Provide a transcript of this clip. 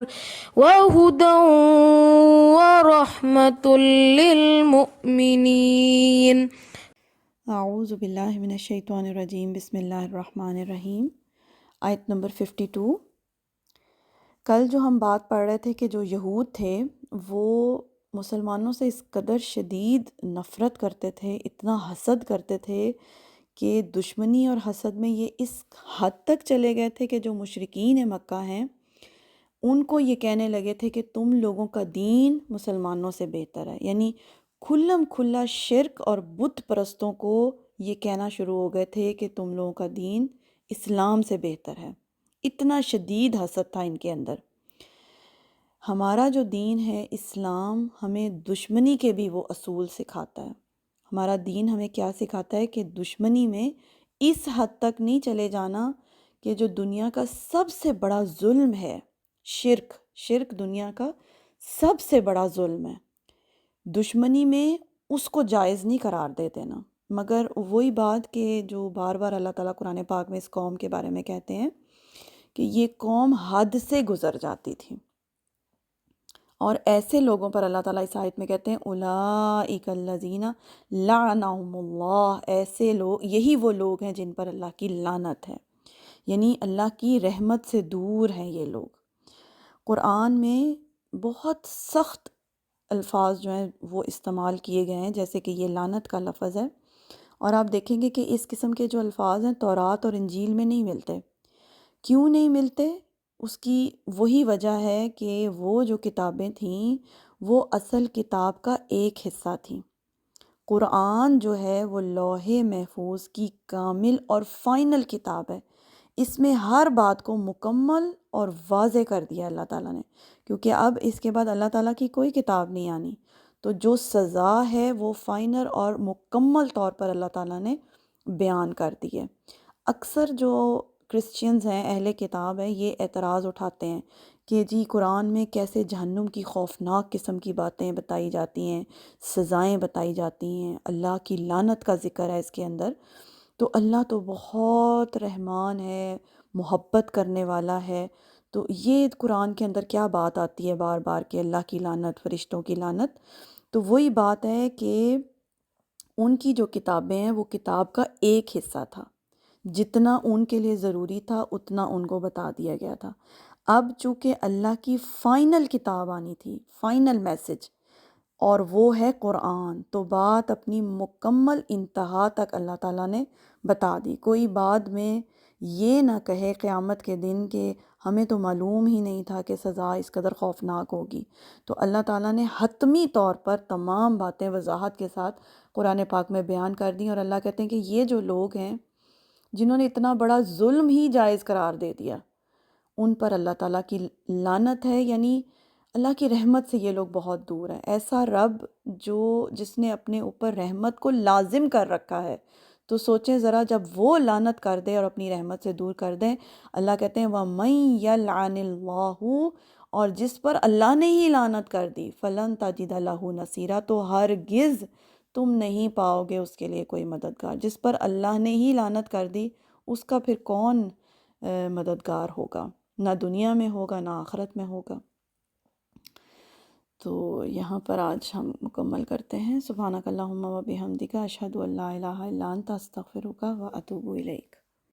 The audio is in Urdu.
وهدى ورحمة للمؤمنين. اعوذ باللہ من الشیطان الرجیم، بسم اللہ الرحمن الرحیم۔ آیت نمبر 52۔ کل جو ہم بات پڑھ رہے تھے کہ جو یہود تھے وہ مسلمانوں سے اس قدر شدید نفرت کرتے تھے، اتنا حسد کرتے تھے کہ دشمنی اور حسد میں یہ اس حد تک چلے گئے تھے کہ جو مشرکین مکہ ہیں ان کو یہ کہنے لگے تھے کہ تم لوگوں کا دین مسلمانوں سے بہتر ہے، یعنی کھلم کھلا شرک اور بت پرستوں کو یہ کہنا شروع ہو گئے تھے کہ تم لوگوں کا دین اسلام سے بہتر ہے۔ اتنا شدید حسد تھا ان کے اندر۔ ہمارا جو دین ہے اسلام ہمیں دشمنی کے بھی وہ اصول سکھاتا ہے۔ ہمارا دین ہمیں کیا سکھاتا ہے کہ دشمنی میں اس حد تک نہیں چلے جانا کہ جو دنیا کا سب سے بڑا ظلم ہے شرک دنیا کا سب سے بڑا ظلم ہے، دشمنی میں اس کو جائز نہیں قرار دے دینا۔ مگر وہی بات کہ جو بار بار اللہ تعالیٰ قرآن پاک میں اس قوم کے بارے میں کہتے ہیں کہ یہ قوم حد سے گزر جاتی تھی، اور ایسے لوگوں پر اللہ تعالیٰ اس آیت میں کہتے ہیں اولئک الذین لعنہم اللہ، ایسے لوگ، یہی وہ لوگ ہیں جن پر اللہ کی لعنت ہے، یعنی اللہ کی رحمت سے دور ہیں یہ لوگ۔ قرآن میں بہت سخت الفاظ جو ہیں وہ استعمال کیے گئے ہیں، جیسے کہ یہ لعنت کا لفظ ہے، اور آپ دیکھیں گے کہ اس قسم کے جو الفاظ ہیں تورات اور انجیل میں نہیں ملتے۔ کیوں نہیں ملتے؟ اس کی وہی وجہ ہے کہ وہ جو کتابیں تھیں وہ اصل کتاب کا ایک حصہ تھیں۔ قرآن جو ہے وہ لوح محفوظ کی کامل اور فائنل کتاب ہے، اس میں ہر بات کو مکمل اور واضح کر دیا اللہ تعالیٰ نے، کیونکہ اب اس کے بعد اللہ تعالیٰ کی کوئی کتاب نہیں آنی، تو جو سزا ہے وہ فائنل اور مکمل طور پر اللہ تعالیٰ نے بیان کر دی ہے۔ اکثر جو کرسچنز ہیں، اہل کتاب ہیں، یہ اعتراض اٹھاتے ہیں کہ جی قرآن میں کیسے جہنم کی خوفناک قسم کی باتیں بتائی جاتی ہیں، سزائیں بتائی جاتی ہیں، اللہ کی لعنت کا ذکر ہے اس کے اندر۔ تو اللہ تو بہت رحمان ہے، محبت کرنے والا ہے، تو یہ قرآن کے اندر کیا بات آتی ہے بار بار کہ اللہ کی لعنت، فرشتوں کی لعنت؟ تو وہی بات ہے کہ ان کی جو کتابیں ہیں وہ کتاب کا ایک حصہ تھا، جتنا ان کے لیے ضروری تھا اتنا ان کو بتا دیا گیا تھا۔ اب چونکہ اللہ کی فائنل کتاب آنی تھی، فائنل میسج، اور وہ ہے قرآن، تو بات اپنی مکمل انتہا تک اللہ تعالیٰ نے بتا دی۔ کوئی بعد میں یہ نہ کہے قیامت کے دن کہ ہمیں تو معلوم ہی نہیں تھا کہ سزا اس قدر خوفناک ہوگی۔ تو اللہ تعالیٰ نے حتمی طور پر تمام باتیں وضاحت کے ساتھ قرآن پاک میں بیان کر دیں، اور اللہ کہتے ہیں کہ یہ جو لوگ ہیں جنہوں نے اتنا بڑا ظلم ہی جائز قرار دے دیا، ان پر اللہ تعالیٰ کی لعنت ہے، یعنی اللہ کی رحمت سے یہ لوگ بہت دور ہیں۔ ایسا رب جس نے اپنے اوپر رحمت کو لازم کر رکھا ہے، تو سوچیں ذرا جب وہ لعنت کر دے اور اپنی رحمت سے دور کر دیں، اللہ کہتے ہیں وَمَن يَلْعَنِ اللَّهُ، اور جس پر اللہ نے ہی لعنت کر دی فَلَن تَجِدَ لَهُ نَصِيرًا، تو ہرگز تم نہیں پاؤ گے اس کے لیے کوئی مددگار۔ جس پر اللہ نے ہی لعنت کر دی اس کا پھر کون مددگار ہوگا؟ نہ دنیا میں ہوگا نہ آخرت میں ہوگا۔ تو یہاں پر آج ہم مکمل کرتے ہیں۔ سبحانک اللہم و بحمدک، اشہد ان لا الہ الا انت، استغفرک و اتوب الیک۔